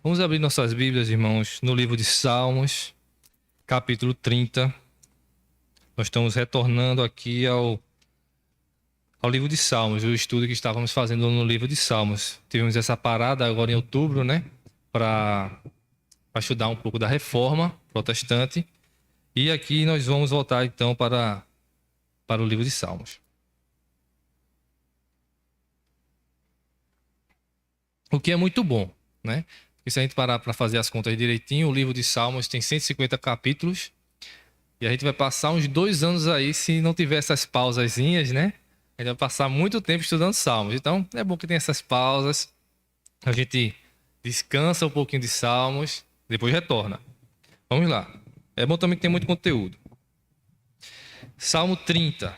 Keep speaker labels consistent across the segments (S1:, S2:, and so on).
S1: Vamos abrir nossas Bíblias, irmãos, no livro de Salmos, capítulo 30. Nós estamos retornando aqui ao livro de Salmos, o estudo que estávamos fazendo no livro de Salmos. Tivemos essa parada agora em outubro, para estudar um pouco da Reforma Protestante. E aqui nós vamos voltar, então, para o livro de Salmos. O que é muito bom, né? Porque se a gente parar para fazer as contas direitinho, o livro de Salmos tem 150 capítulos. E a gente vai passar uns 2 anos aí, se não tiver essas pausazinhas, né? A gente vai passar muito tempo estudando Salmos. Então, é bom que tenha essas pausas. A gente descansa um pouquinho de Salmos, depois retorna. Vamos lá. É bom também que tem muito conteúdo. Salmo 30.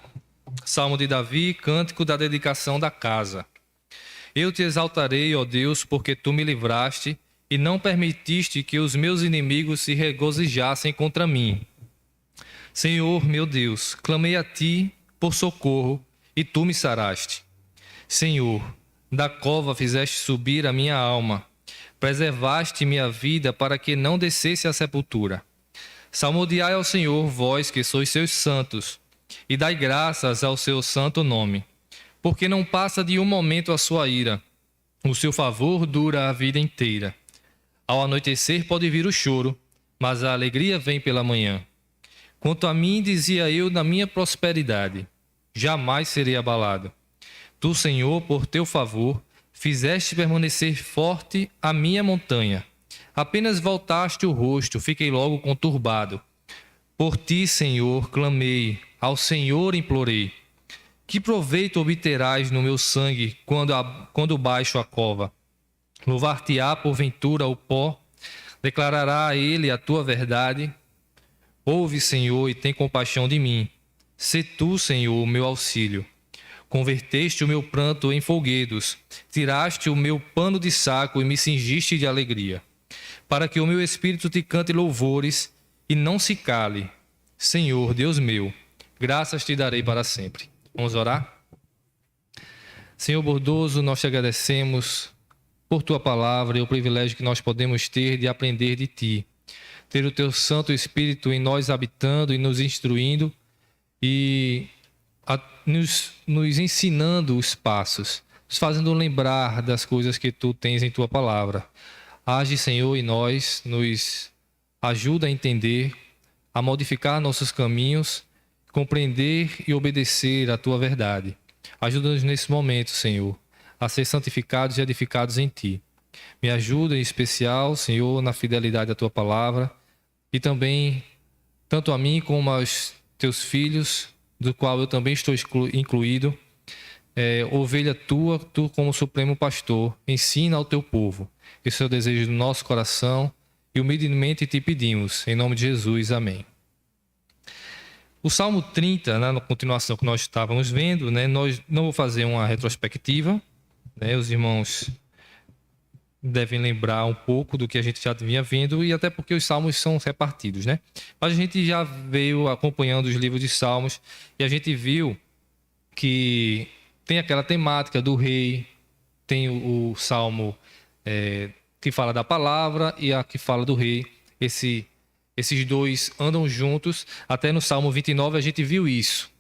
S1: Salmo de Davi, cântico da dedicação da casa. Eu te exaltarei, ó Deus, porque tu me livraste e não permitiste que os meus inimigos se regozijassem contra mim. Senhor, meu Deus, clamei a ti por socorro e tu me saraste. Senhor, da cova fizeste subir a minha alma, preservaste minha vida para que não descesse à sepultura. Salmodiai ao Senhor, vós que sois seus santos, e dai graças ao seu santo nome, porque não passa de um momento a sua ira, o seu favor dura a vida inteira. Ao anoitecer pode vir o choro, mas a alegria vem pela manhã. Quanto a mim, dizia eu na minha prosperidade, jamais serei abalado. Tu, Senhor, por teu favor, fizeste permanecer forte a minha montanha. Apenas voltaste o rosto, fiquei logo conturbado. Por ti, Senhor, clamei, ao Senhor implorei. Que proveito obterás no meu sangue quando baixo a cova? Louvar-te-á porventura o pó? Declarará a ele a tua verdade? Ouve, Senhor, e tem compaixão de mim. Sê tu, Senhor, meu auxílio. Converteste o meu pranto em folguedos, tiraste o meu pano de saco e me cingiste de alegria, para que o meu espírito te cante louvores e não se cale. Senhor, Deus meu, graças te darei para sempre. Vamos orar? Senhor bondoso, nós te agradecemos por tua palavra e o privilégio que nós podemos ter de aprender de ti. Ter o teu Santo Espírito em nós habitando e nos instruindo e nos ensinando os passos, nos fazendo lembrar das coisas que tu tens em tua palavra. Age, Senhor, em nós, nos ajuda a entender, a modificar nossos caminhos, compreender e obedecer à tua verdade. Ajuda-nos nesse momento, Senhor, a ser santificados e edificados em ti. Me ajuda em especial, Senhor, na fidelidade à tua palavra e também, tanto a mim como aos teus filhos, do qual eu também estou incluído, ovelha tua, tu como supremo pastor, ensina ao teu povo. Esse é o desejo do nosso coração e humildemente te pedimos, em nome de Jesus, amém. O Salmo 30, na continuação que nós estávamos vendo, nós não vou fazer uma retrospectiva, os irmãos devem lembrar um pouco do que a gente já vinha vendo, e até porque os salmos são repartidos, Mas a gente já veio acompanhando os livros de salmos e a gente viu que tem aquela temática do rei, tem o salmo que fala da palavra e a que fala do rei. Esses dois andam juntos. Até no Salmo 29 a gente viu isso.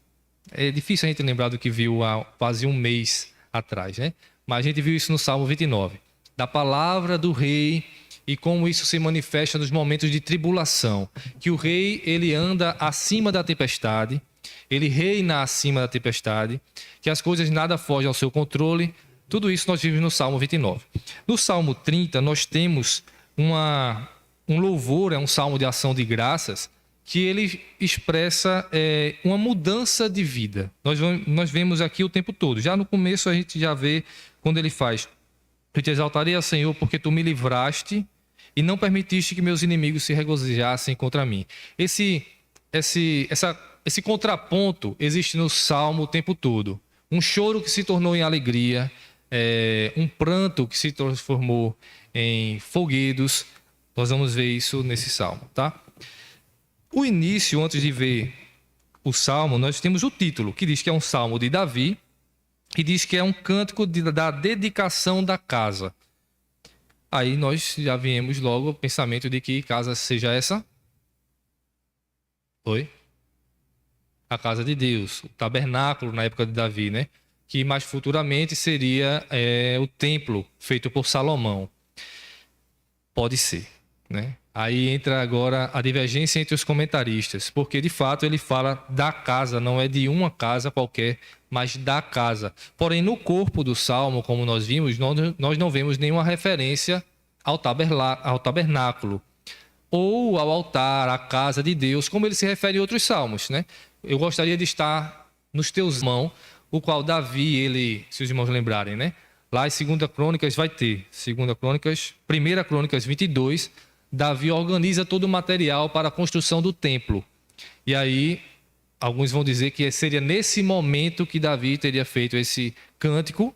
S1: É difícil a gente lembrar do que viu há quase um mês atrás, Mas a gente viu isso no Salmo 29. Da palavra do rei e como isso se manifesta nos momentos de tribulação. Que o rei, ele anda acima da tempestade, ele reina acima da tempestade, que as coisas nada fogem ao seu controle. Tudo isso nós vimos no Salmo 29. No Salmo 30 nós temos um louvor, é um salmo de ação de graças, que ele expressa uma mudança de vida. Nós vemos aqui o tempo todo. Já no começo a gente já vê quando ele faz: eu te exaltarei ao Senhor porque tu me livraste e não permitiste que meus inimigos se regozijassem contra mim. Esse contraponto existe no salmo o tempo todo. Um choro que se tornou em alegria, um pranto que se transformou em folguedos. Nós vamos ver isso nesse salmo, tá? O início, antes de ver o salmo, nós temos o título, que diz que é um salmo de Davi, e diz que é um cântico da dedicação da casa. Aí nós já viemos logo ao pensamento de que casa seja essa? Oi? A casa de Deus, o tabernáculo na época de Davi, né? Que mais futuramente seria o templo feito por Salomão. Pode ser, né? Aí entra agora a divergência entre os comentaristas, porque de fato ele fala da casa, não é de uma casa qualquer, mas da casa. Porém, no corpo do salmo, como nós vimos, nós não vemos nenhuma referência ao tabernáculo ou ao altar, à casa de Deus, como ele se refere em outros salmos, né? Eu gostaria de estar nos teus mãos, o qual Davi, ele, se os irmãos lembrarem, né? Lá em 2 Crônicas vai ter, 2 Crônicas, 1 Crônicas 22, Davi organiza todo o material para a construção do templo. E aí, alguns vão dizer que seria nesse momento que Davi teria feito esse cântico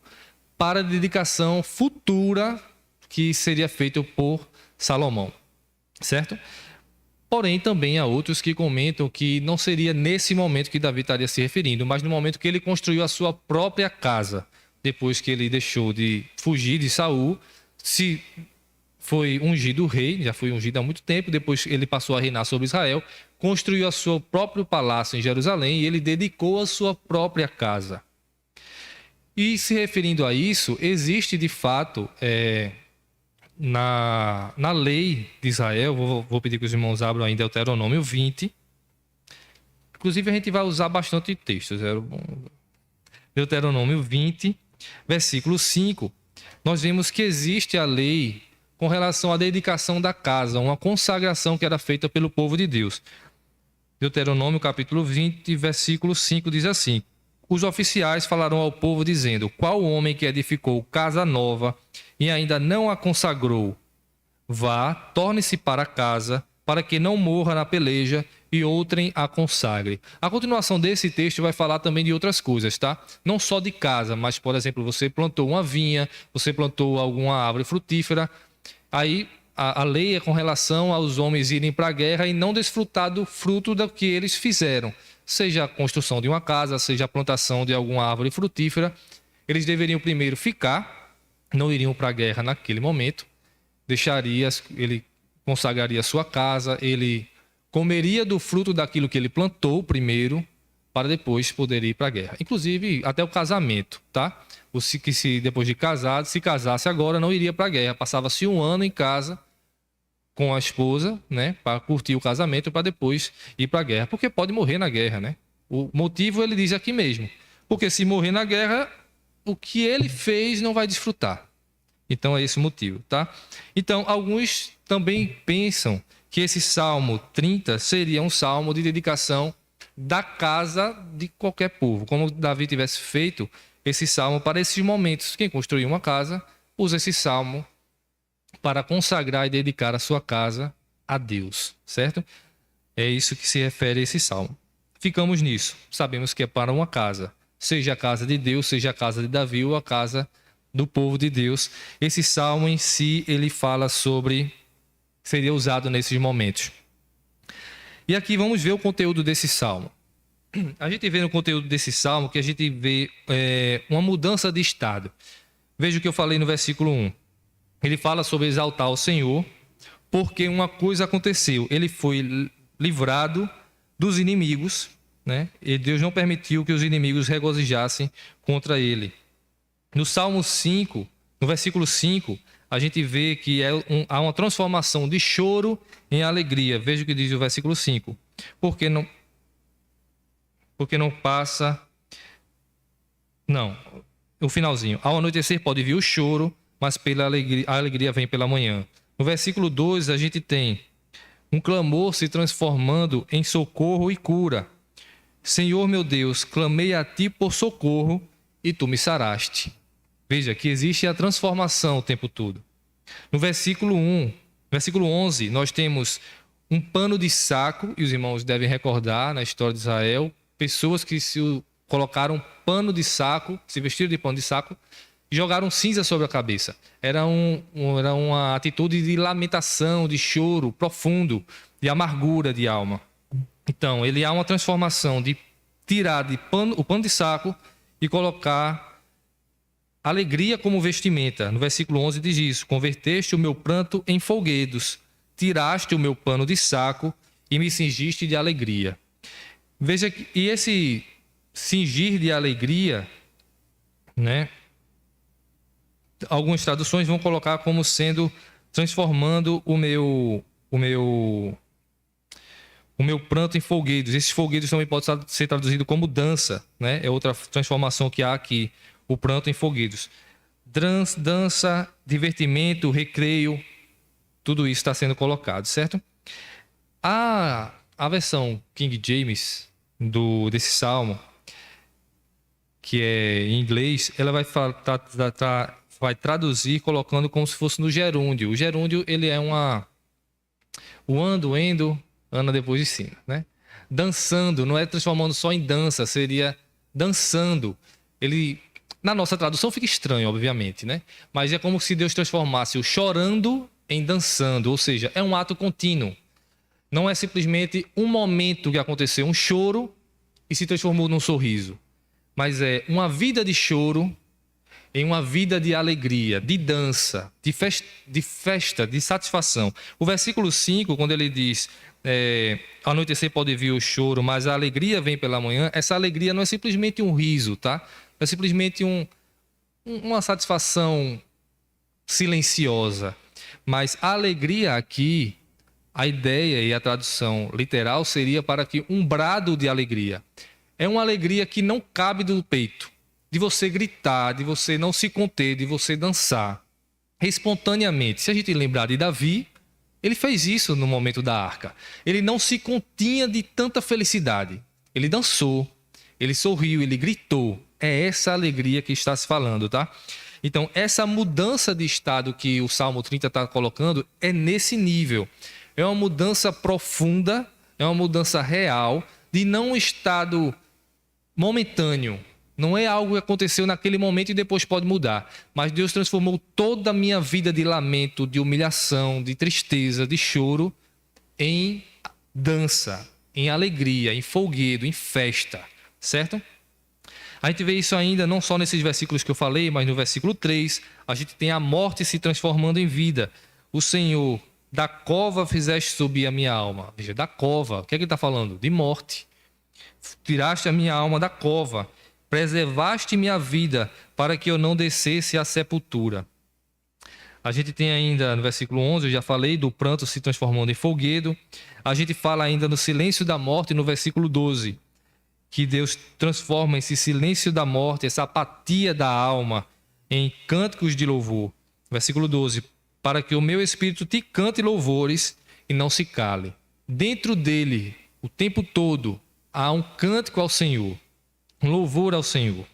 S1: para a dedicação futura que seria feito por Salomão, certo? Porém, também há outros que comentam que não seria nesse momento que Davi estaria se referindo, mas no momento que ele construiu a sua própria casa, depois que ele deixou de fugir de Saul, se foi ungido rei, já foi ungido há muito tempo, depois ele passou a reinar sobre Israel, construiu o seu próprio palácio em Jerusalém e ele dedicou a sua própria casa. E se referindo a isso, existe de fato na lei de Israel, vou pedir que os irmãos abram ainda Deuteronômio 20. Inclusive a gente vai usar bastante textos. Deuteronômio 20, versículo 5. Nós vemos que existe a lei com relação à dedicação da casa, uma consagração que era feita pelo povo de Deus. Deuteronômio capítulo 20, versículo 5 diz assim: os oficiais falaram ao povo dizendo: qual homem que edificou casa nova e ainda não a consagrou? Vá, torne-se para casa, para que não morra na peleja e outrem a consagre. A continuação desse texto vai falar também de outras coisas, tá? Não só de casa, mas, por exemplo, você plantou uma vinha, você plantou alguma árvore frutífera. Aí a lei é com relação aos homens irem para a guerra e não desfrutar do fruto do que eles fizeram. Seja a construção de uma casa, seja a plantação de alguma árvore frutífera. Eles deveriam primeiro ficar, não iriam para a guerra naquele momento. Ele consagraria a sua casa, ele comeria do fruto daquilo que ele plantou primeiro, para depois poder ir para a guerra. Inclusive, até o casamento, tá? Se depois de casado, se casasse agora, não iria para a guerra. Passava-se um ano em casa com a esposa, né? Para curtir o casamento, para depois ir para a guerra. Porque pode morrer na guerra, né? O motivo ele diz aqui mesmo. Porque se morrer na guerra, o que ele fez não vai desfrutar. Então é esse o motivo, tá? Então, alguns também pensam que esse Salmo 30 seria um salmo de dedicação da casa de qualquer povo. Como Davi tivesse feito esse salmo para esses momentos. Quem construiu uma casa usa esse salmo para consagrar e dedicar a sua casa a Deus, certo? É isso que se refere a esse salmo. Ficamos nisso. Sabemos que é para uma casa. Seja a casa de Deus, seja a casa de Davi ou a casa do povo de Deus. Esse salmo em si, ele fala sobre... seria usado nesses momentos. E aqui vamos ver o conteúdo desse salmo. A gente vê no conteúdo desse salmo que a gente vê uma mudança de estado. Veja o que eu falei no versículo 1. Ele fala sobre exaltar o Senhor, porque uma coisa aconteceu. Ele foi livrado dos inimigos, né? E Deus não permitiu que os inimigos regozijassem contra ele. No Salmo 5, no versículo 5, a gente vê que há uma transformação de choro em alegria. Veja o que diz o versículo 5. Porque não passa... Não, o finalzinho. Ao anoitecer pode vir o choro, mas a alegria vem pela manhã. No versículo 2, a gente tem um clamor se transformando em socorro e cura. Senhor meu Deus, clamei a ti por socorro e tu me saraste. Veja que existe a transformação o tempo todo. No versículo 11, nós temos um pano de saco, e os irmãos devem recordar na história de Israel, pessoas que se colocaram pano de saco, se vestiram de pano de saco, e jogaram cinza sobre a cabeça. Era uma atitude de lamentação, de choro profundo, de amargura de alma. Então, ele há uma transformação de tirar o pano de saco e colocar alegria como vestimenta. No versículo 11 diz isso: converteste o meu pranto em folguedos, tiraste o meu pano de saco e me cingiste de alegria. Veja que e esse cingir de alegria, né? Algumas traduções vão colocar como sendo transformando o meu pranto em folguedos. Esses folguedos também pode ser traduzido como dança, né? É outra transformação que há aqui, o pranto em folguedos. Dança, divertimento, recreio, tudo isso está sendo colocado, certo? A versão King James desse salmo, que é em inglês, ela vai traduzir colocando como se fosse no gerúndio. O gerúndio, ele é o ando, endo, Ana depois de cima, né? Dançando, não é transformando só em dança, seria dançando. Ele, na nossa tradução fica estranho, obviamente, né? Mas é como se Deus transformasse o chorando em dançando, ou seja, é um ato contínuo. Não é simplesmente um momento que aconteceu um choro e se transformou num sorriso, mas é uma vida de choro em uma vida de alegria, de dança, de festa, de satisfação. O versículo 5, quando ele diz, ao anoitecer pode vir o choro, mas a alegria vem pela manhã, essa alegria não é simplesmente um riso, tá? É simplesmente uma satisfação silenciosa. Mas a alegria aqui, a ideia e a tradução literal seria para que um brado de alegria. É uma alegria que não cabe do peito, de você gritar, de você não se conter, de você dançar espontaneamente. Se a gente lembrar de Davi, ele fez isso no momento da arca. Ele não se continha de tanta felicidade. Ele dançou, ele sorriu, ele gritou. É essa alegria que está se falando, tá? Então, essa mudança de estado que o Salmo 30 está colocando é nesse nível. É uma mudança profunda, é uma mudança real, de não um estado momentâneo. Não é algo que aconteceu naquele momento e depois pode mudar. Mas Deus transformou toda a minha vida de lamento, de humilhação, de tristeza, de choro, em dança, em alegria, em folguedo, em festa. Certo? A gente vê isso ainda não só nesses versículos que eu falei, mas no versículo 3, a gente tem a morte se transformando em vida. O Senhor, da cova fizeste subir a minha alma. Veja, da cova. O que é que ele está falando? De morte. Tiraste a minha alma da cova. Preservaste minha vida para que eu não descesse à sepultura. A gente tem ainda no versículo 11, eu já falei, do pranto se transformando em folguedo. A gente fala ainda no silêncio da morte no versículo 12, que Deus transforma esse silêncio da morte, essa apatia da alma, em cânticos de louvor. Versículo 12, para que o meu espírito te cante louvores e não se cale. Dentro dele, o tempo todo, há um cântico ao Senhor. Um louvor ao Senhor.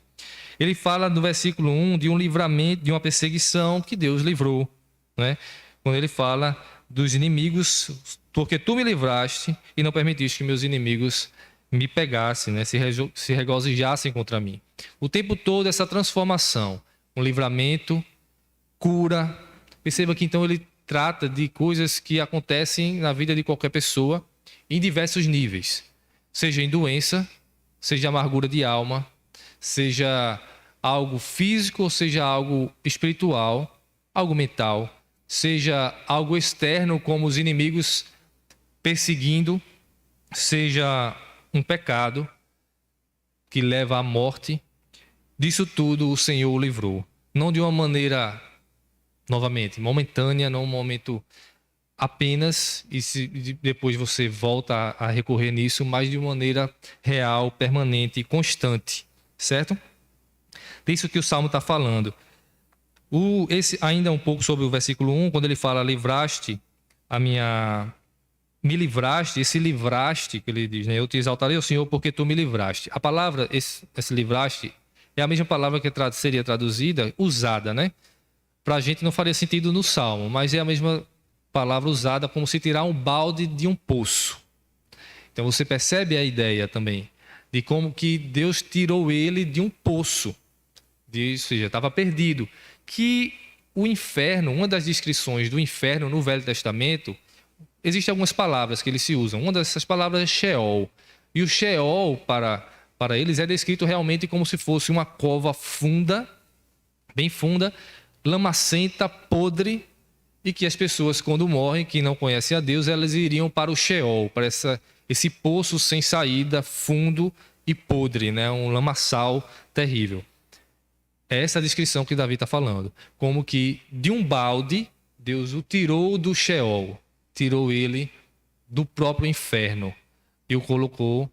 S1: Ele fala no versículo 1 de um livramento, de uma perseguição que Deus livrou, né? Quando ele fala dos inimigos, porque tu me livraste e não permitiste que meus inimigos me pegassem, né? Se regozijassem contra mim. O tempo todo essa transformação, um livramento, cura. Perceba que então ele trata de coisas que acontecem na vida de qualquer pessoa em diversos níveis, seja em doença, seja amargura de alma, seja algo físico, ou seja algo espiritual, algo mental, seja algo externo, como os inimigos perseguindo, seja um pecado que leva à morte. Disso tudo o Senhor o livrou. Não de uma maneira, novamente, momentânea, não um momento apenas, e depois você volta a recorrer nisso, mas de maneira real, permanente e constante, certo? Disso que o Salmo está falando. Ainda um pouco sobre o versículo 1, quando ele fala, me livraste, esse livraste, que ele diz, né? Eu te exaltarei, o Senhor, porque tu me livraste. A palavra, esse livraste, é a mesma palavra que seria traduzida, usada, né? Para a gente não faria sentido no Salmo, mas é a mesma palavra usada como se tirar um balde de um poço. Então você percebe a ideia também de como que Deus tirou ele de um poço, ou seja, estava perdido. Que o inferno, uma das descrições do inferno no Velho Testamento, existem algumas palavras que eles se usam. Uma dessas palavras é Sheol. E o Sheol, para eles, é descrito realmente como se fosse uma cova funda bem funda, lamacenta, podre, e que as pessoas, quando morrem, que não conhecem a Deus, elas iriam para o Sheol, para esse poço sem saída, fundo e podre, né? Um lamaçal terrível. É essa a descrição que Davi está falando. Como que de um balde, Deus o tirou do Sheol, tirou ele do próprio inferno e o colocou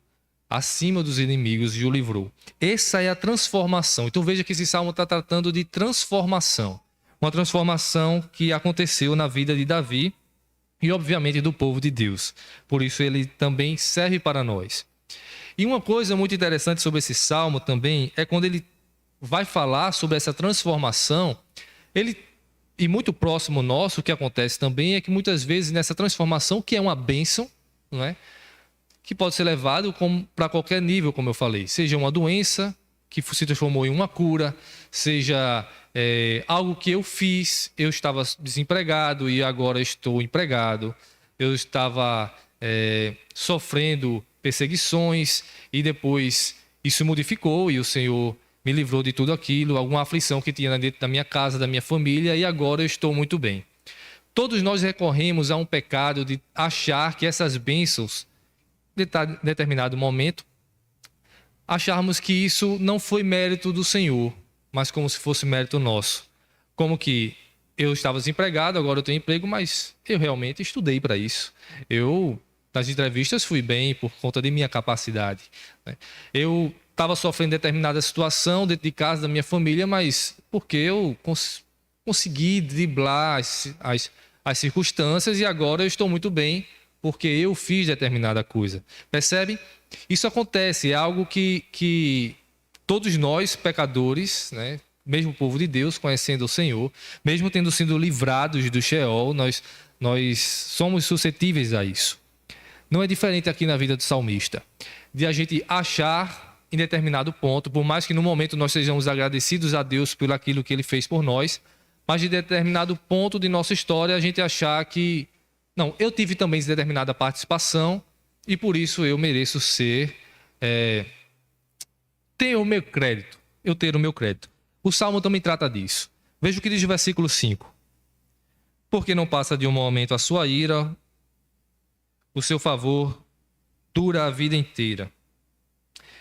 S1: acima dos inimigos e o livrou. Essa é a transformação. Então veja que esse salmo está tratando de transformação. Uma transformação que aconteceu na vida de Davi e, obviamente, do povo de Deus. Por isso ele também serve para nós. E uma coisa muito interessante sobre esse salmo também é quando ele vai falar sobre essa transformação, e muito próximo nosso, o que acontece também é que muitas vezes nessa transformação, que é uma bênção, não é? Que pode ser levado para qualquer nível, como eu falei, seja uma doença que se transformou em uma cura, seja algo que eu fiz, eu estava desempregado e agora estou empregado, eu estava sofrendo perseguições e depois isso modificou e o Senhor me livrou de tudo aquilo, alguma aflição que tinha dentro da minha casa, da minha família, e agora eu estou muito bem. Todos nós recorremos a um pecado de achar que essas bênçãos, em determinado momento, acharmos que isso não foi mérito do Senhor, mas como se fosse mérito nosso. Como que eu estava desempregado, agora eu tenho emprego, mas eu realmente estudei para isso. Eu, nas entrevistas, fui bem por conta de minha capacidade. Eu estava sofrendo determinada situação dentro de casa da minha família, mas porque eu consegui driblar as circunstâncias e agora eu estou muito bem porque eu fiz determinada coisa. Percebe? Isso acontece, é algo que todos nós, pecadores, né, mesmo o povo de Deus, conhecendo o Senhor, mesmo tendo sido livrados do Sheol, nós somos suscetíveis a isso. Não é diferente aqui na vida do salmista, de a gente achar em determinado ponto, por mais que no momento nós sejamos agradecidos a Deus por aquilo que Ele fez por nós, mas de determinado ponto de nossa história a gente achar que, não, eu tive também determinada participação e por isso eu mereço ter o meu crédito, eu ter o meu crédito. O Salmo também trata disso. Veja o que diz o versículo 5. Porque não passa de um momento a sua ira, o seu favor dura a vida inteira.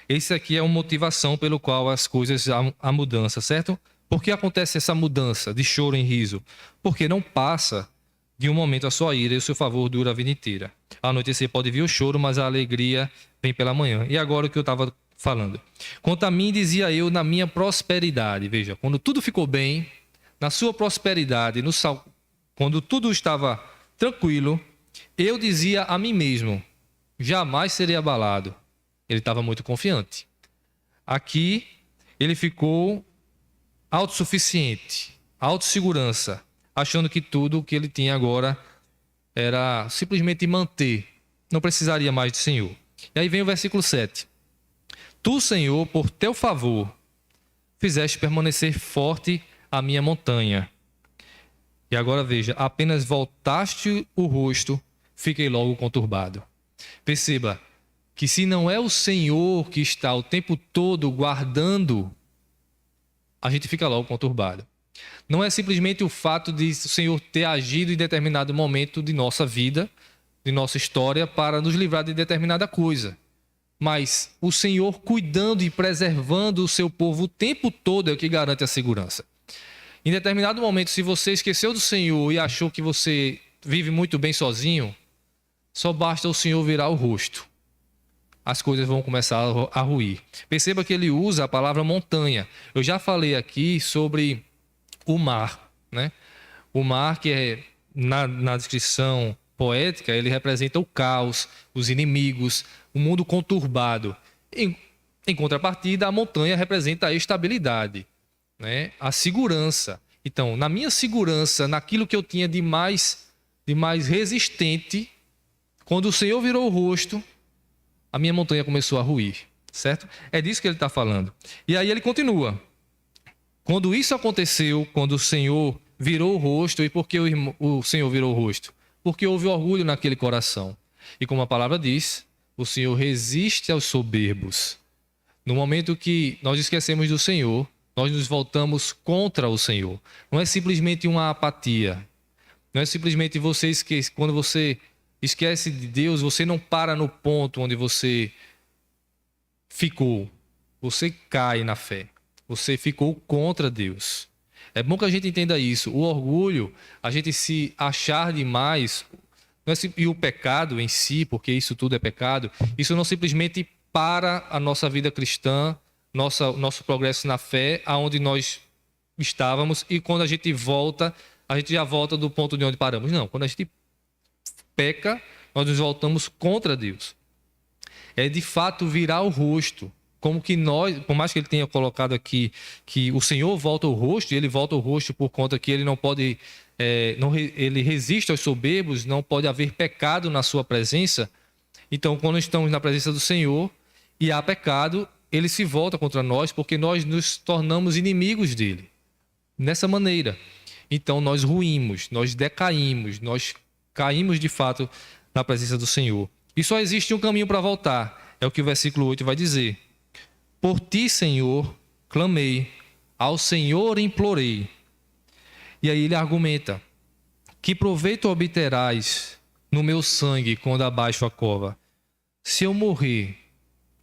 S1: Esse aqui é uma motivação pelo qual as coisas, a mudança, certo? Por que acontece essa mudança de choro em riso? Porque não passa de um momento a sua ira e o seu favor dura a vida inteira. Ao anoitecer pode vir o choro, mas a alegria vem pela manhã. E agora o que eu estava falando. Quanto a mim, dizia eu, na minha prosperidade. Veja, quando tudo ficou bem, na sua prosperidade, quando tudo estava tranquilo, eu dizia a mim mesmo, jamais serei abalado. Ele estava muito confiante. Aqui, ele ficou autossuficiente, autossegurança, achando que tudo o que ele tinha agora era simplesmente manter, não precisaria mais do Senhor. E aí vem o versículo 7. Tu, Senhor, por teu favor, fizeste permanecer forte a minha montanha. E agora veja, apenas voltaste o rosto, fiquei logo conturbado. Perceba que se não é o Senhor que está o tempo todo guardando, a gente fica logo conturbado. Não é simplesmente o fato de o Senhor ter agido em determinado momento de nossa vida, de nossa história, para nos livrar de determinada coisa. Mas o Senhor cuidando e preservando o seu povo o tempo todo é o que garante a segurança. Em determinado momento, se você esqueceu do Senhor e achou que você vive muito bem sozinho, só basta o Senhor virar o rosto. As coisas vão começar a ruir. Perceba que ele usa a palavra montanha. Eu já falei aqui sobre o mar, né? O mar que é, na descrição poética, ele representa o caos, os inimigos, o mundo conturbado. Em contrapartida, a montanha representa a estabilidade, né? A segurança. Então, na minha segurança, naquilo que eu tinha de mais resistente, quando o Senhor virou o rosto, a minha montanha começou a ruir, certo? É disso que ele está falando. E aí ele continua. Quando isso aconteceu, quando o Senhor virou o rosto, e por que o Senhor virou o rosto? Porque houve orgulho naquele coração. E como a palavra diz, o Senhor resiste aos soberbos. No momento que nós esquecemos do Senhor, nós nos voltamos contra o Senhor. Não é simplesmente uma apatia. Não é simplesmente você esquece. Quando você esquece de Deus, você não para no ponto onde você ficou. Você cai na fé. Você ficou contra Deus. É bom que a gente entenda isso. O orgulho, a gente se achar demais, e o pecado em si, porque isso tudo é pecado, isso não simplesmente para a nossa vida cristã, nosso progresso na fé, aonde nós estávamos, e quando a gente volta, a gente já volta do ponto de onde paramos. Não, quando a gente peca, nós nos voltamos contra Deus. É de fato virar o rosto. Como que nós, por mais que ele tenha colocado aqui que o Senhor volta o rosto, e ele volta o rosto por conta que ele não pode, ele resiste aos soberbos, não pode haver pecado na sua presença. Então, quando estamos na presença do Senhor e há pecado, ele se volta contra nós porque nós nos tornamos inimigos dele. Nessa maneira. Então, nós ruímos, nós decaímos, nós caímos de fato na presença do Senhor. E só existe um caminho para voltar. É o que o versículo 8 vai dizer. Por ti, Senhor, clamei, ao Senhor implorei. E aí ele argumenta: que proveito obterás no meu sangue quando abaixo a cova? Se eu morrer,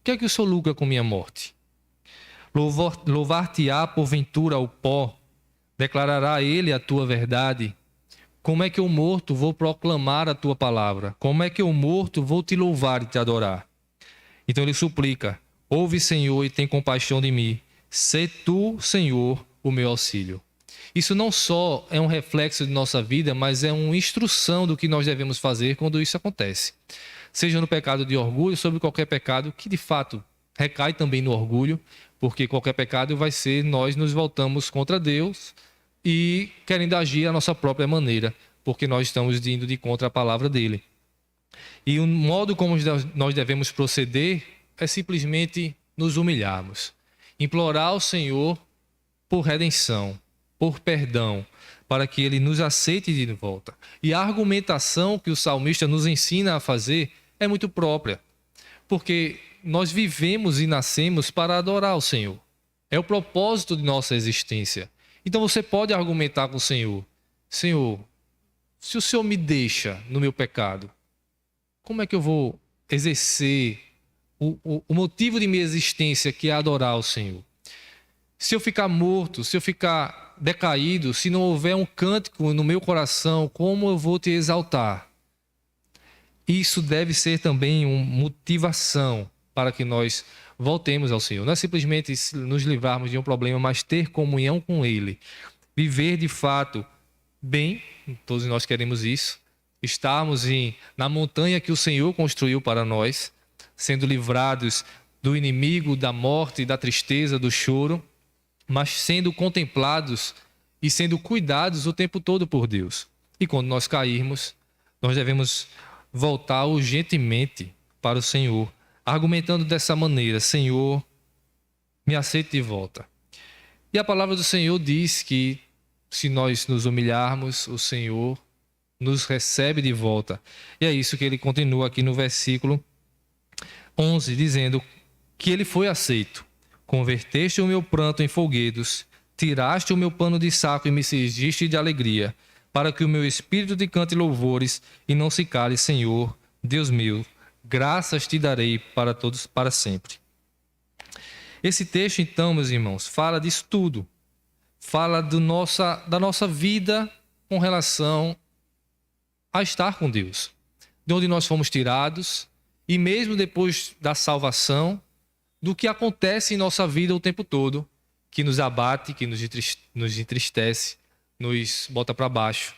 S1: o que é que o Senhor lucra com minha morte? Louvar-te-á porventura ao pó, declarará ele a tua verdade. Como é que eu morto vou proclamar a tua palavra? Como é que eu morto vou te louvar e te adorar? Então ele suplica: ouve, Senhor, e tem compaixão de mim. Sê tu, Senhor, o meu auxílio. Isso não só é um reflexo de nossa vida, mas é uma instrução do que nós devemos fazer quando isso acontece. Seja no pecado de orgulho, sobre qualquer pecado, que de fato recai também no orgulho, porque qualquer pecado vai ser nós nos voltamos contra Deus e querendo agir à nossa própria maneira, porque nós estamos indo de contra a palavra dele. E o modo como nós devemos proceder é simplesmente nos humilharmos, implorar ao Senhor por redenção, por perdão, para que ele nos aceite de volta. E a argumentação que o salmista nos ensina a fazer é muito própria, porque nós vivemos e nascemos para adorar o Senhor. É o propósito de nossa existência. Então você pode argumentar com o Senhor: Senhor, se o Senhor me deixa no meu pecado, como é que eu vou exercer o motivo de minha existência, que é adorar o Senhor? Se eu ficar morto, se eu ficar decaído, se não houver um cântico no meu coração, como eu vou te exaltar? Isso deve ser também uma motivação para que nós voltemos ao Senhor. Não é simplesmente nos livrarmos de um problema, mas ter comunhão com Ele. Viver de fato bem, todos nós queremos isso. Estarmos na montanha que o Senhor construiu para nós, sendo livrados do inimigo, da morte, da tristeza, do choro, mas sendo contemplados e sendo cuidados o tempo todo por Deus. E quando nós cairmos, nós devemos voltar urgentemente para o Senhor, argumentando dessa maneira: Senhor, me aceite de volta. E a palavra do Senhor diz que se nós nos humilharmos, o Senhor nos recebe de volta. E é isso que ele continua aqui no versículo 11, dizendo que ele foi aceito. Converteste o meu pranto em folguedos, tiraste o meu pano de saco e me cingiste de alegria, para que o meu espírito te cante louvores e não se cale, Senhor, Deus meu. Graças te darei para todos, para sempre. Esse texto, então, meus irmãos, fala disso tudo. Fala da nossa vida com relação a estar com Deus. De onde nós fomos tirados, e mesmo depois da salvação, do que acontece em nossa vida o tempo todo, que nos abate, que nos entristece, nos bota para baixo.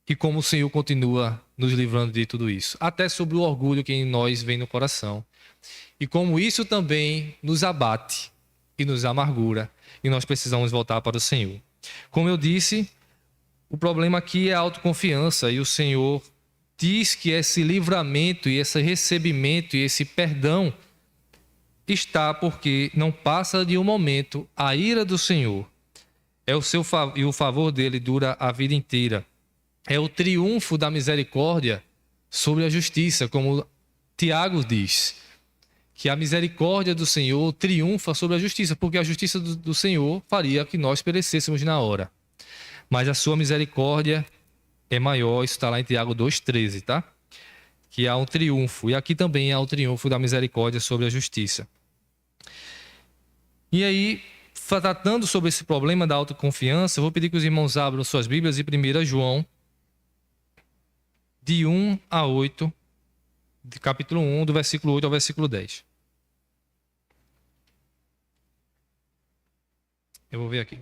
S1: E como o Senhor continua nos livrando de tudo isso. Até sobre o orgulho que em nós vem no coração. E como isso também nos abate e nos amargura. E nós precisamos voltar para o Senhor. Como eu disse, o problema aqui é a autoconfiança. E o Senhor diz que esse livramento e esse recebimento e esse perdão está porque não passa de um momento a ira do Senhor. E o favor dele dura a vida inteira. É o triunfo da misericórdia sobre a justiça, como Tiago diz, que a misericórdia do Senhor triunfa sobre a justiça, porque a justiça do Senhor faria que nós perecêssemos na hora. Mas a sua misericórdia é maior, isso está lá em Tiago 2,13, tá? Que há um triunfo, e aqui também há o triunfo da misericórdia sobre a justiça. E aí, tratando sobre esse problema da autoconfiança, eu vou pedir que os irmãos abram suas Bíblias em 1 João, de 1 a 8, de capítulo 1, do versículo 8 ao versículo 10. Eu vou ver aqui.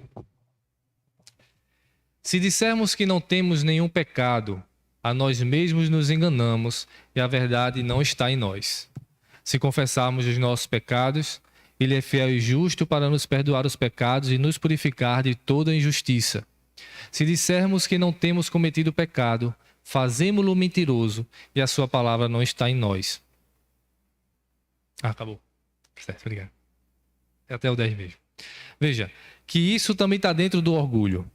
S1: Se dissermos que não temos nenhum pecado, a nós mesmos nos enganamos e a verdade não está em nós. Se confessarmos os nossos pecados, Ele é fiel e justo para nos perdoar os pecados e nos purificar de toda injustiça. Se dissermos que não temos cometido pecado, fazemo-lo mentiroso e a sua palavra não está em nós. Acabou. Certo, obrigado. É até o 10 mesmo. Veja, que isso também está dentro do orgulho.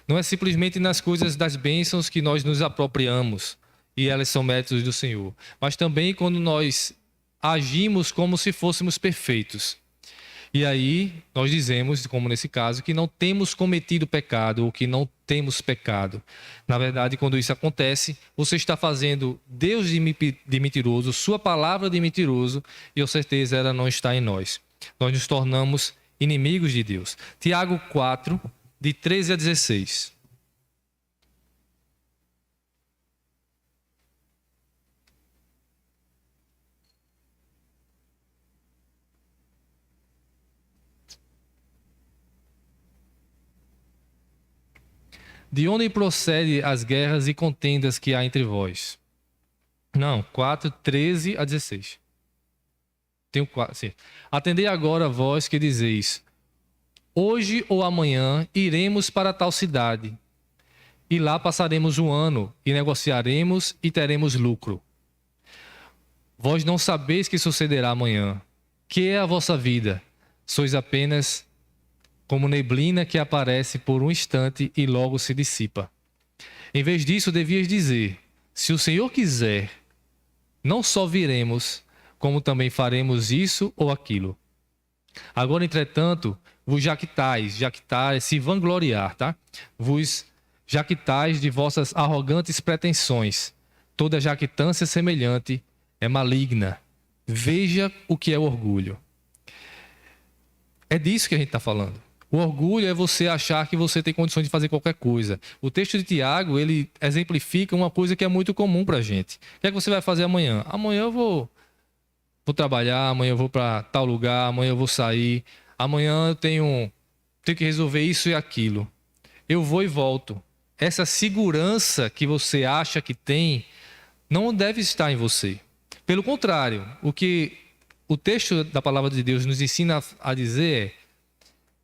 S1: Não é simplesmente nas coisas das bênçãos que nós nos apropriamos e elas são méritos do Senhor, mas também quando nós agimos como se fôssemos perfeitos. E aí nós dizemos, como nesse caso, que não temos cometido pecado ou que não temos pecado. Na verdade, quando isso acontece, você está fazendo Deus de mentiroso, sua palavra de mentiroso, e com certeza ela não está em nós. Nós nos tornamos inimigos de Deus. Tiago 4, de 13 a 16. De onde procedem as guerras e contendas que há entre vós? Não, 4, 13 a 16. Tenho 4, sim. Atendei agora vós que dizeis: hoje ou amanhã iremos para tal cidade, e lá passaremos um ano, e negociaremos e teremos lucro. Vós não sabeis que sucederá amanhã. Que é a vossa vida? Sois apenas como neblina que aparece por um instante e logo se dissipa. Em vez disso, devias dizer: se o Senhor quiser, não só viremos, como também faremos isso ou aquilo. Agora, entretanto, vos jactais é se vangloriar, tá? Vos jactais de vossas arrogantes pretensões. Toda jactância semelhante é maligna. Veja o que é o orgulho. É disso que a gente está falando. O orgulho é você achar que você tem condições de fazer qualquer coisa. O texto de Tiago, ele exemplifica uma coisa que é muito comum para a gente. O que é que você vai fazer amanhã? Amanhã eu vou trabalhar, amanhã eu vou para tal lugar, amanhã eu vou sair, amanhã eu tenho que resolver isso e aquilo. Eu vou e volto. Essa segurança que você acha que tem não deve estar em você. Pelo contrário, o que o texto da palavra de Deus nos ensina a dizer é: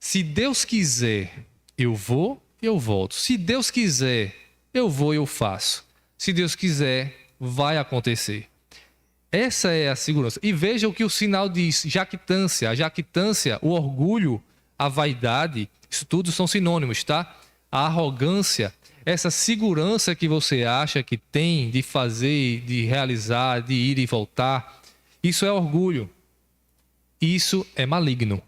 S1: se Deus quiser, eu vou e eu volto. Se Deus quiser, eu vou e eu faço. Se Deus quiser, vai acontecer. Essa é a segurança. E veja o que o sinal diz: jactância. A jactância, o orgulho, a vaidade, isso tudo são sinônimos, tá? A arrogância, essa segurança que você acha que tem de fazer, de realizar, de ir e voltar, isso é orgulho. Isso é maligno.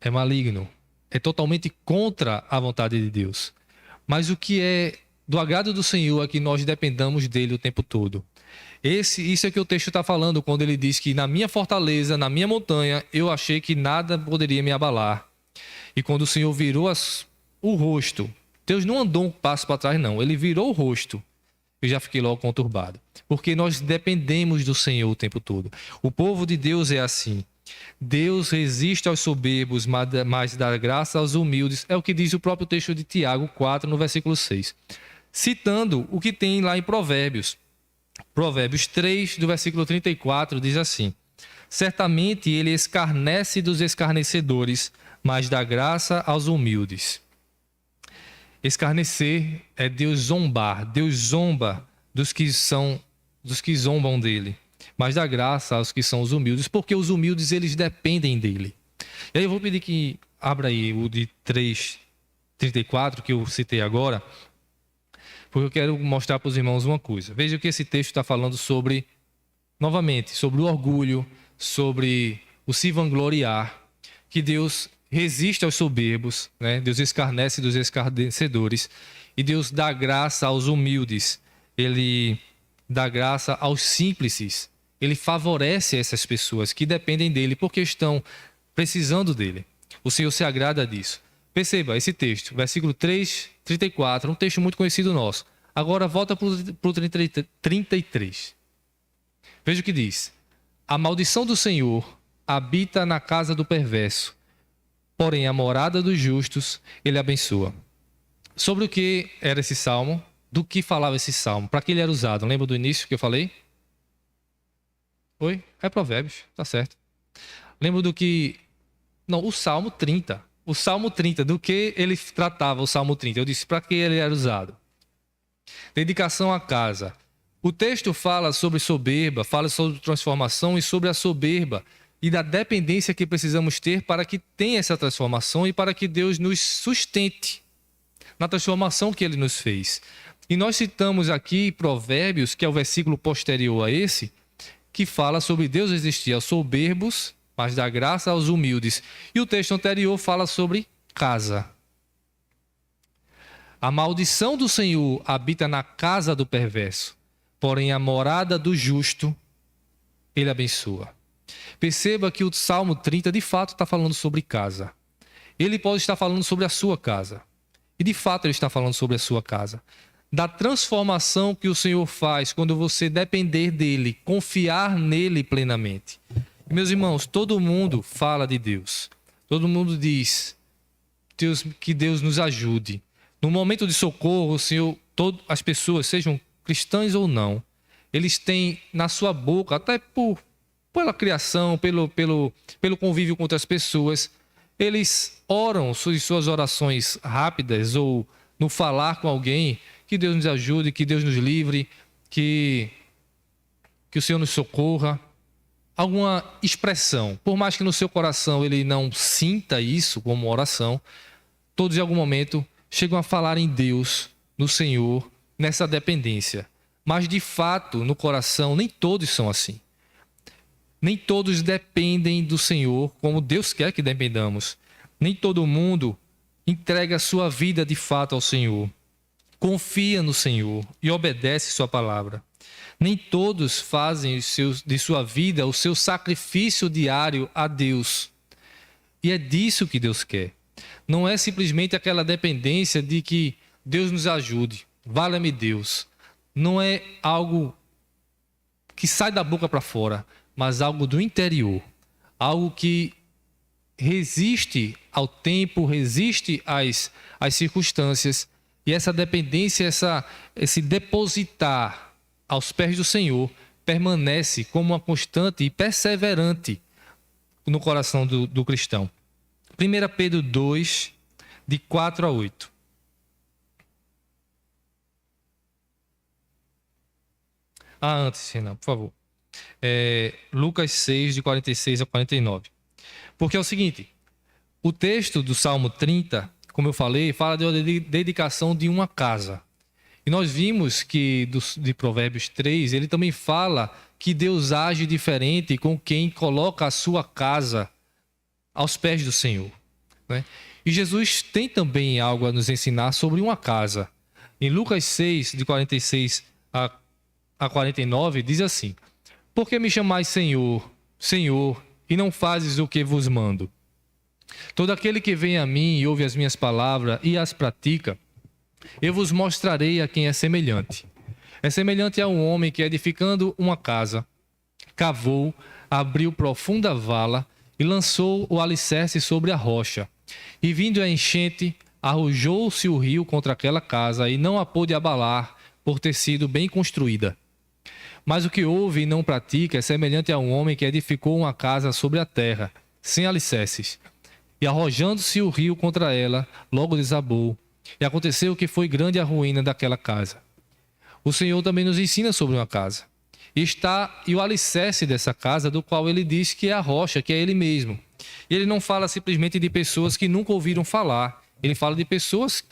S1: É maligno. É totalmente contra a vontade de Deus. Mas o que é do agrado do Senhor é que nós dependamos dele o tempo todo. Isso é que o texto está falando quando ele diz que na minha fortaleza, na minha montanha, eu achei que nada poderia me abalar. E quando o Senhor virou o rosto, Deus não andou um passo para trás, não. Ele virou o rosto. Eu já fiquei logo conturbado. Porque nós dependemos do Senhor o tempo todo. O povo de Deus é assim. Deus resiste aos soberbos, mas dá graça aos humildes. É o que diz o próprio texto de Tiago 4, no versículo 6. Citando o que tem lá em Provérbios. Provérbios 3, do versículo 34, diz assim: certamente ele escarnece dos escarnecedores, mas dá graça aos humildes. Escarnecer é Deus zombar. Deus zomba dos que zombam dele, mas dá graça aos que são os humildes, porque os humildes eles dependem dele. E aí eu vou pedir que abra aí o de 3:34 que eu citei agora, porque eu quero mostrar para os irmãos uma coisa. Veja o que esse texto está falando sobre novamente, sobre o orgulho, sobre o se vangloriar, que Deus resiste aos soberbos, né? Deus escarnece dos escarnecedores, e Deus dá graça aos humildes, Ele dá graça aos simples, Ele favorece essas pessoas que dependem dEle porque estão precisando dEle. O Senhor se agrada disso. Perceba esse texto, versículo 3, 34, um texto muito conhecido nosso. Agora volta para o 33. Veja o que diz. A maldição do Senhor habita na casa do perverso, porém a morada dos justos ele abençoa. Sobre o que era esse salmo? Do que falava esse salmo? Para que ele era usado? Lembra do início que eu falei? Oi? É Provérbios, tá certo. Lembra do que... Não, o Salmo 30. O Salmo 30, do que ele tratava o Salmo 30? Eu disse, para que ele era usado? Dedicação à casa. O texto fala sobre soberba, fala sobre transformação e sobre a soberba e da dependência que precisamos ter para que tenha essa transformação e para que Deus nos sustente na transformação que Ele nos fez. E nós citamos aqui Provérbios, que é o versículo posterior a esse, que fala sobre Deus resistir aos soberbos, mas dá graça aos humildes. E o texto anterior fala sobre casa. A maldição do Senhor habita na casa do perverso, porém a morada do justo ele abençoa. Perceba que o Salmo 30 de fato está falando sobre casa. Ele pode estar falando sobre a sua casa. E de fato ele está falando sobre a sua casa. Da transformação que o Senhor faz quando você depender dele, confiar nele plenamente. Meus irmãos, todo mundo fala de Deus. Todo mundo diz que Deus nos ajude. No momento de socorro, o Senhor, as pessoas, sejam cristãs ou não, eles têm na sua boca, até pela criação, pelo convívio com outras pessoas, eles oram suas orações rápidas ou no falar com alguém, que Deus nos ajude, que Deus nos livre, que o Senhor nos socorra. Alguma expressão, por mais que no seu coração ele não sinta isso como oração, todos em algum momento chegam a falar em Deus, no Senhor, nessa dependência. Mas de fato, no coração, nem todos são assim. Nem todos dependem do Senhor como Deus quer que dependamos. Nem todo mundo entrega a sua vida de fato ao Senhor. Confia no Senhor e obedece sua palavra. Nem todos fazem de sua vida o seu sacrifício diário a Deus. E é disso que Deus quer. Não é simplesmente aquela dependência de que Deus nos ajude. Valha-me Deus. Não é algo que sai da boca para fora, mas algo do interior. Algo que resiste ao tempo, resiste às circunstâncias. E essa dependência, esse depositar aos pés do Senhor, permanece como uma constante e perseverante no coração do cristão. 1 Pedro 2, de 4 a 8. Antes, Renan, por favor. Lucas 6, de 46 a 49. Porque é o seguinte, o texto do Salmo 30, como eu falei, fala de uma dedicação de uma casa. E nós vimos que de Provérbios 3, ele também fala que Deus age diferente com quem coloca a sua casa aos pés do Senhor, né? E Jesus tem também algo a nos ensinar sobre uma casa. Em Lucas 6, de 46 a 49, diz assim: Por que me chamais Senhor, Senhor, e não fazes o que vos mando? Todo aquele que vem a mim e ouve as minhas palavras e as pratica, eu vos mostrarei a quem é semelhante. É semelhante a um homem que, edificando uma casa, cavou, abriu profunda vala e lançou o alicerce sobre a rocha. E vindo a enchente, arrojou-se o rio contra aquela casa e não a pôde abalar, por ter sido bem construída. Mas o que ouve e não pratica é semelhante a um homem que edificou uma casa sobre a terra, sem alicerces. E arrojando-se o rio contra ela, logo desabou. E aconteceu que foi grande a ruína daquela casa. O Senhor também nos ensina sobre uma casa. E o alicerce dessa casa, do qual ele diz que é a rocha, que é ele mesmo. E ele não fala simplesmente de pessoas que nunca ouviram falar. Ele fala de pessoas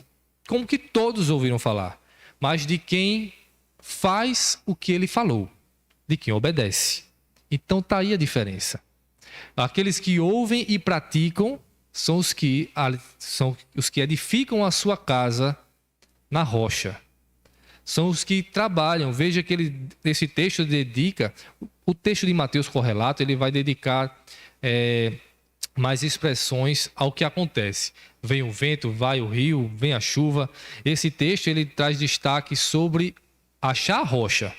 S1: como que todos ouviram falar, mas de quem faz o que ele falou. de quem obedece. Então tá aí a diferença. Aqueles que ouvem e praticam são os que edificam a sua casa na rocha. São os que trabalham. Veja que esse texto dedica, o texto de Mateus correlato, ele vai dedicar mais expressões ao que acontece. Vem o vento, vai o rio, vem a chuva. Esse texto ele traz destaque sobre achar a rocha.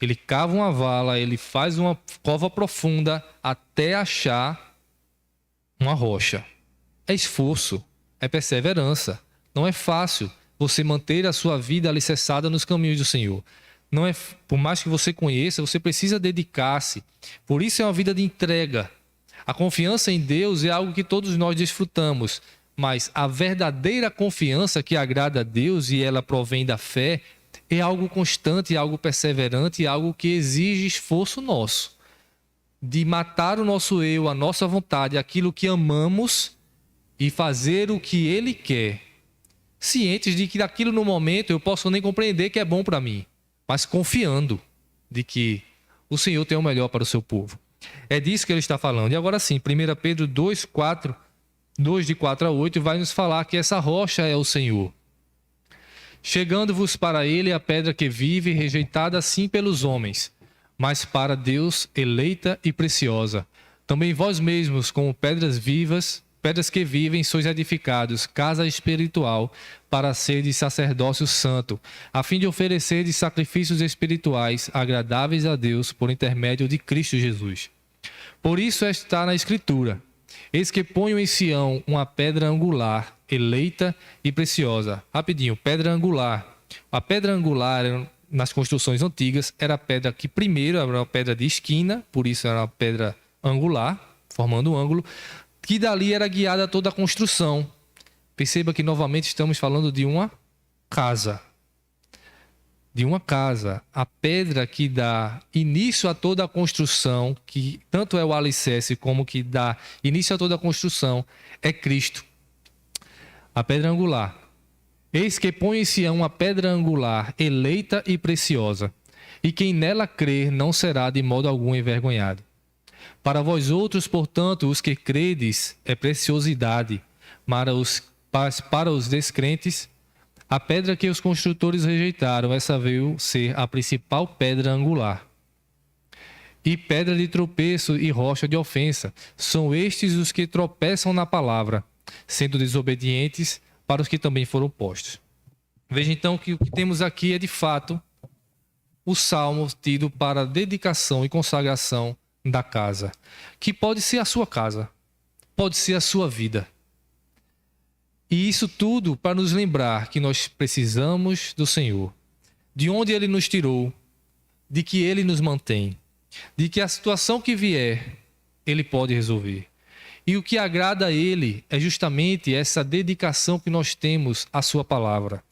S1: Ele cava uma vala, ele faz uma cova profunda até achar uma rocha. É esforço, é perseverança. Não é fácil você manter a sua vida alicerçada nos caminhos do Senhor. Não é, por mais que você conheça, você precisa dedicar-se. Por isso é uma vida de entrega. A confiança em Deus é algo que todos nós desfrutamos, mas a verdadeira confiança que agrada a Deus e ela provém da fé é algo constante, algo perseverante, algo que exige esforço nosso. De matar o nosso eu, a nossa vontade, aquilo que amamos e fazer o que Ele quer. Cientes de que daquilo no momento eu posso nem compreender que é bom para mim, mas confiando de que o Senhor tem o melhor para o seu povo. É disso que ele está falando. E agora sim, 1 Pedro 2, de 4 a 8, vai nos falar que essa rocha é o Senhor. Chegando-vos para ele a pedra que vive, rejeitada assim pelos homens, mas para Deus eleita e preciosa. Também vós mesmos, como pedras vivas, pedras que vivem, sois edificados, casa espiritual, para seres sacerdócio santo, a fim de oferecer sacrifícios espirituais agradáveis a Deus por intermédio de Cristo Jesus. Por isso está na Escritura: eis que ponho em Sião uma pedra angular, eleita e preciosa. Rapidinho, pedra angular. A pedra angular, nas construções antigas, era a pedra que primeiro era uma pedra de esquina, por isso era uma pedra angular, formando um ângulo, que dali era guiada toda a construção. Perceba que novamente estamos falando de uma casa. De uma casa. A pedra que dá início a toda a construção, que tanto é o alicerce como que dá início a toda a construção, é Cristo. A pedra angular. Eis que põe em Sião uma pedra angular, eleita e preciosa, e quem nela crer não será de modo algum envergonhado. Para vós outros, portanto, os que credes, é preciosidade, para os descrentes, a pedra que os construtores rejeitaram, essa veio ser a principal pedra angular. E pedra de tropeço e rocha de ofensa, são estes os que tropeçam na palavra, sendo desobedientes para os que também foram postos. Veja então que o que temos aqui é de fato o salmo tido para dedicação e consagração da casa, que pode ser a sua casa, pode ser a sua vida. E isso tudo para nos lembrar que nós precisamos do Senhor, de onde Ele nos tirou, de que Ele nos mantém, de que a situação que vier, Ele pode resolver. E o que agrada a Ele é justamente essa dedicação que nós temos à Sua palavra.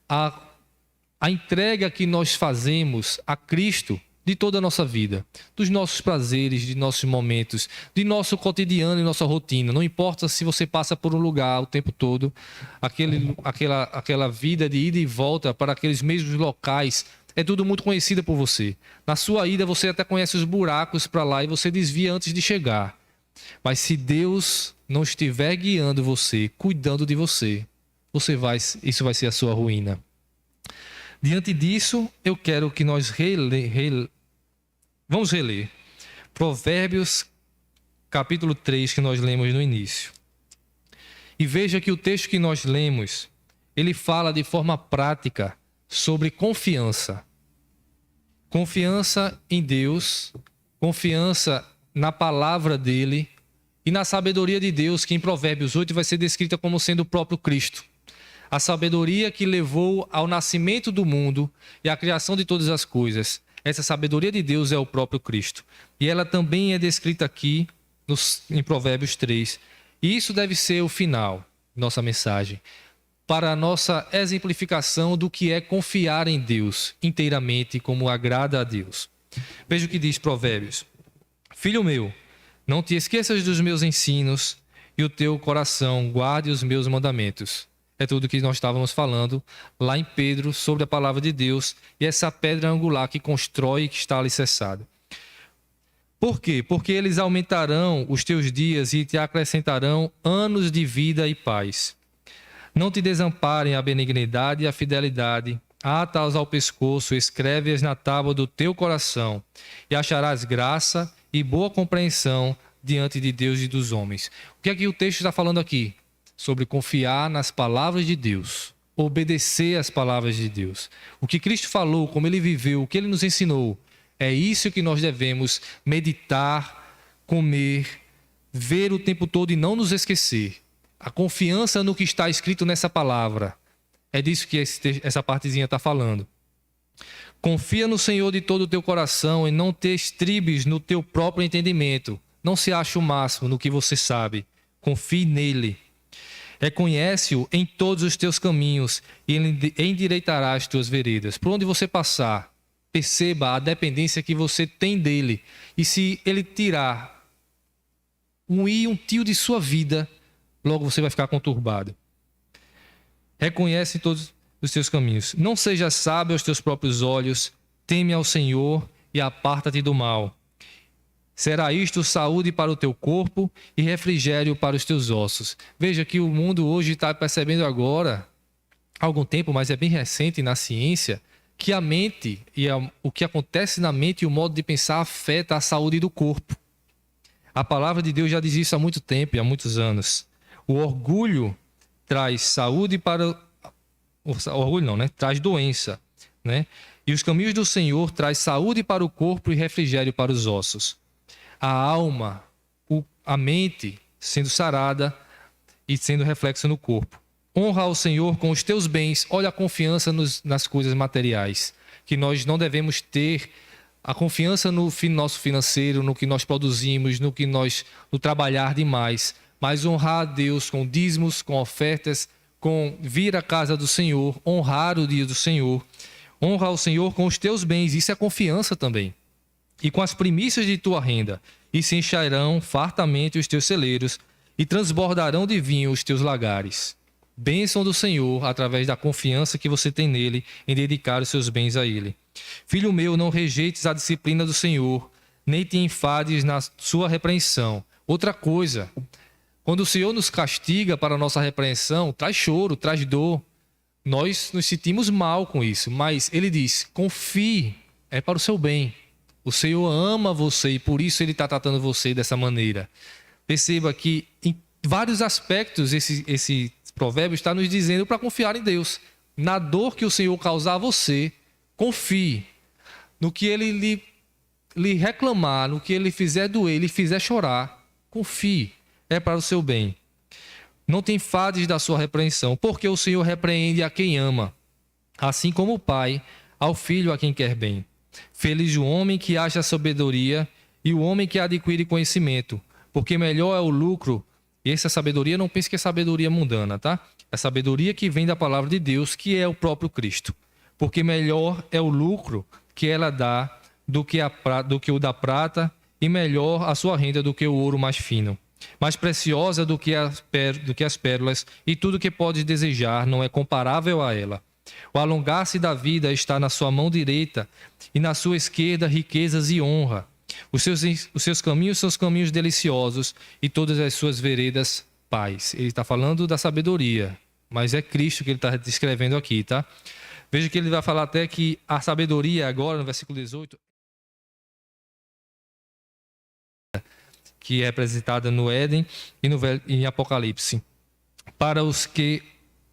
S1: A entrega que nós fazemos a Cristo de toda a nossa vida, dos nossos prazeres, de nossos momentos, de nosso cotidiano e nossa rotina. Não importa se você passa por um lugar o tempo todo, aquela vida de ida e volta para aqueles mesmos locais, é tudo muito conhecida por você. Na sua ida você até conhece os buracos para lá e você desvia antes de chegar. Mas se Deus não estiver guiando você, cuidando de você, isso vai ser a sua ruína. Diante disso, eu quero que nós vamos reler Provérbios capítulo 3, que nós lemos no início. E veja que o texto que nós lemos, ele fala de forma prática sobre confiança. Confiança em Deus, confiança na palavra dele e na sabedoria de Deus, que em Provérbios 8 vai ser descrita como sendo o próprio Cristo. A sabedoria que levou ao nascimento do mundo e à criação de todas as coisas. Essa sabedoria de Deus é o próprio Cristo. E ela também é descrita aqui em Provérbios 3. E isso deve ser o final de nossa mensagem, para a nossa exemplificação do que é confiar em Deus inteiramente, como agrada a Deus. Veja o que diz Provérbios. Filho meu, não te esqueças dos meus ensinos, e o teu coração guarde os meus mandamentos. É tudo que nós estávamos falando lá em Pedro sobre a palavra de Deus e essa pedra angular que constrói e que está alicerçada. Por quê? Porque eles aumentarão os teus dias e te acrescentarão anos de vida e paz. Não te desamparem a benignidade e a fidelidade, ata-as ao pescoço, escreve-as na tábua do teu coração, e acharás graça e boa compreensão diante de Deus e dos homens. O que é que o texto está falando aqui? Sobre confiar nas palavras de Deus, obedecer às palavras de Deus. O que Cristo falou, como ele viveu, o que ele nos ensinou, é isso que nós devemos meditar, comer, ver o tempo todo e não nos esquecer. A confiança no que está escrito nessa palavra. É disso que essa partezinha está falando. Confia no Senhor de todo o teu coração e não te estribes no teu próprio entendimento. Não se ache o máximo no que você sabe. Confie nele. Reconhece-o em todos os teus caminhos e ele endireitará as tuas veredas. Por onde você passar, perceba a dependência que você tem dele. E se ele tirar um tio de sua vida, logo você vai ficar conturbado. Reconhece todos os teus caminhos. Não seja sábio aos teus próprios olhos, teme ao Senhor e aparta-te do mal. Será isto saúde para o teu corpo e refrigério para os teus ossos. Veja que o mundo hoje está percebendo agora, há algum tempo, mas é bem recente na ciência, que a mente e o que acontece na mente e o modo de pensar afeta a saúde do corpo. A palavra de Deus já diz isso há muito tempo e há muitos anos. O orgulho traz saúde para... Orgulho não, né? Traz doença, né? E os caminhos do Senhor traz saúde para o corpo e refrigério para os ossos. A alma, a mente sendo sarada e sendo reflexo no corpo. Honra ao Senhor com os teus bens. Olha a confiança nas coisas materiais. Que nós não devemos ter a confiança no nosso financeiro, no que nós produzimos, no trabalhar demais. Mas honrar a Deus com dízimos, com ofertas, com vir à casa do Senhor, honrar o dia do Senhor. Honra ao Senhor com os teus bens. Isso é confiança também. E com as primícias de tua renda. E se encherão fartamente os teus celeiros e transbordarão de vinho os teus lagares. Bênção do Senhor, através da confiança que você tem nele em dedicar os seus bens a ele. Filho meu, não rejeites a disciplina do Senhor, nem te enfades na sua repreensão. Outra coisa, quando o Senhor nos castiga para a nossa repreensão, traz choro, traz dor. Nós nos sentimos mal com isso, mas ele diz, confie, é para o seu bem. O Senhor ama você e por isso ele está tratando você dessa maneira. Perceba que em vários aspectos esse provérbio está nos dizendo para confiar em Deus. Na dor que o Senhor causar a você, confie. No que ele lhe reclamar, no que ele fizer doer, lhe fizer chorar, confie. É para o seu bem. Não te enfades da sua repreensão, porque o Senhor repreende a quem ama, assim como o pai ao filho a quem quer bem. Feliz o homem que acha sabedoria e o homem que adquire conhecimento, porque melhor é o lucro. E essa sabedoria, não pense que é sabedoria mundana, tá? É sabedoria que vem da palavra de Deus, que é o próprio Cristo. Porque melhor é o lucro que ela dá do que o da prata, e melhor a sua renda do que o ouro mais fino. Mais preciosa do que as pérolas, e tudo que pode desejar não é comparável a ela. O alongar-se da vida está na sua mão direita, e na sua esquerda riquezas e honra. Os seus caminhos são os caminhos deliciosos, e todas as suas veredas paz. Ele está falando da sabedoria, mas é Cristo que ele está descrevendo aqui, tá? Veja que ele vai falar até que a sabedoria agora, no versículo 18, que é representada no Éden e em Apocalipse. Para os que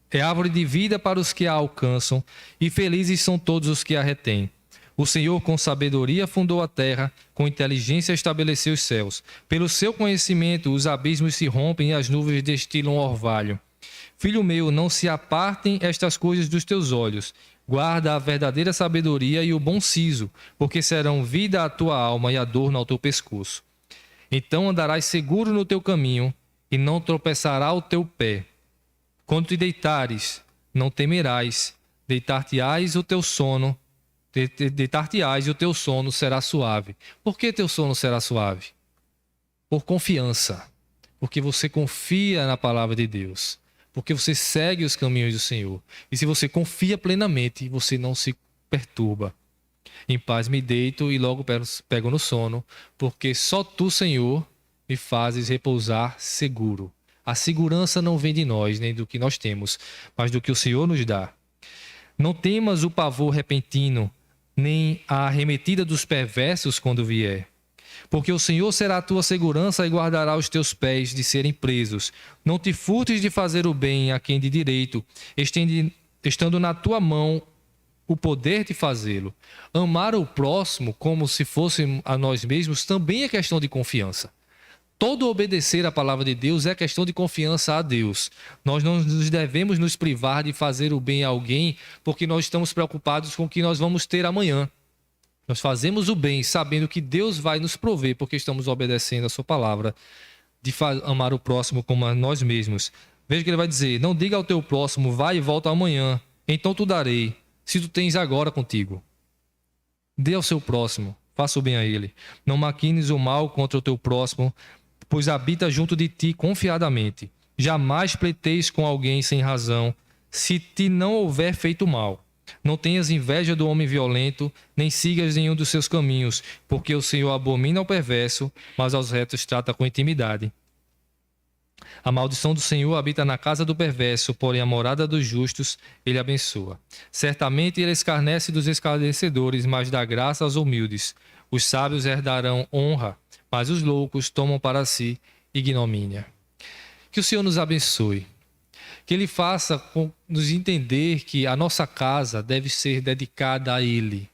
S1: é árvore de vida para os que a alcançam, e felizes são todos os que a retêm. O Senhor com sabedoria fundou a terra, com inteligência estabeleceu os céus. Pelo seu conhecimento os abismos se rompem e as nuvens destilam orvalho. Filho meu, não se apartem estas coisas dos teus olhos. Guarda a verdadeira sabedoria e o bom siso, porque serão vida à tua alma e adorno ao teu pescoço. Então andarás seguro no teu caminho, e não tropeçará o teu pé. Quando te deitares, não temerás, deitar-te-ás e o teu sono será suave. Por que teu sono será suave? Por confiança. Porque você confia na palavra de Deus. porque você segue os caminhos do Senhor. E se você confia plenamente, você não se perturba. Em paz me deito e logo pego no sono, porque só tu, Senhor, me fazes repousar seguro. A segurança não vem de nós, nem do que nós temos, mas do que o Senhor nos dá. Não temas o pavor repentino, nem a arremetida dos perversos quando vier. Porque o Senhor será a tua segurança e guardará os teus pés de serem presos. Não te furtes de fazer o bem a quem de direito, estando na tua mão o poder de fazê-lo. Amar o próximo como se fosse a nós mesmos também é questão de confiança. Todo obedecer à palavra de Deus é questão de confiança a Deus. Nós não nos devemos nos privar de fazer o bem a alguém porque nós estamos preocupados com o que nós vamos ter amanhã. Nós fazemos o bem sabendo que Deus vai nos prover porque estamos obedecendo a sua palavra de amar o próximo como a nós mesmos. Veja que ele vai dizer: não diga ao teu próximo, vai e volta amanhã, então tu darei, se tu tens agora contigo. Dê ao seu próximo, faça o bem a ele. Não maquines o mal contra o teu próximo, pois habita junto de ti confiadamente. Jamais pleiteis com alguém sem razão, se te não houver feito mal. Não tenhas inveja do homem violento, nem sigas nenhum dos seus caminhos, porque o Senhor abomina ao perverso, mas aos retos trata com intimidade. A maldição do Senhor habita na casa do perverso, porém a morada dos justos ele abençoa. Certamente ele escarnece dos escarnecedores, mas dá graça aos humildes. Os sábios herdarão honra, mas os loucos tomam para si ignomínia. Que o Senhor nos abençoe. Que Ele faça nos entender que a nossa casa deve ser dedicada a Ele.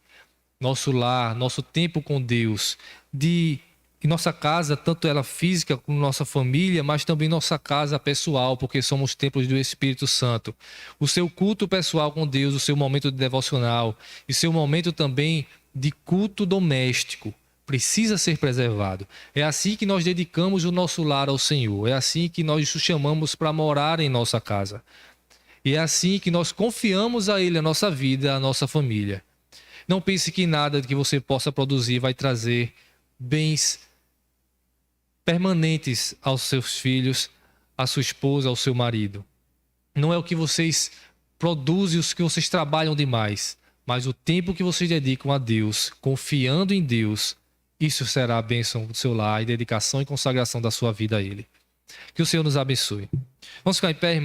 S1: Nosso lar, nosso tempo com Deus. E nossa casa, tanto ela física como nossa família, mas também nossa casa pessoal, porque somos templos do Espírito Santo. O seu culto pessoal com Deus, o seu momento de devocional e seu momento também de culto doméstico precisa ser preservado. É assim que nós dedicamos o nosso lar ao Senhor. É assim que nós o chamamos para morar em nossa casa. E é assim que nós confiamos a Ele a nossa vida, a nossa família. Não pense que nada que você possa produzir vai trazer bens permanentes aos seus filhos, à sua esposa, ao seu marido. Não é o que vocês produzem, os que vocês trabalham demais, mas o tempo que vocês dedicam a Deus, confiando em Deus, isso será a bênção do seu lar e dedicação e consagração da sua vida a Ele. Que o Senhor nos abençoe. Vamos ficar em pé, irmão?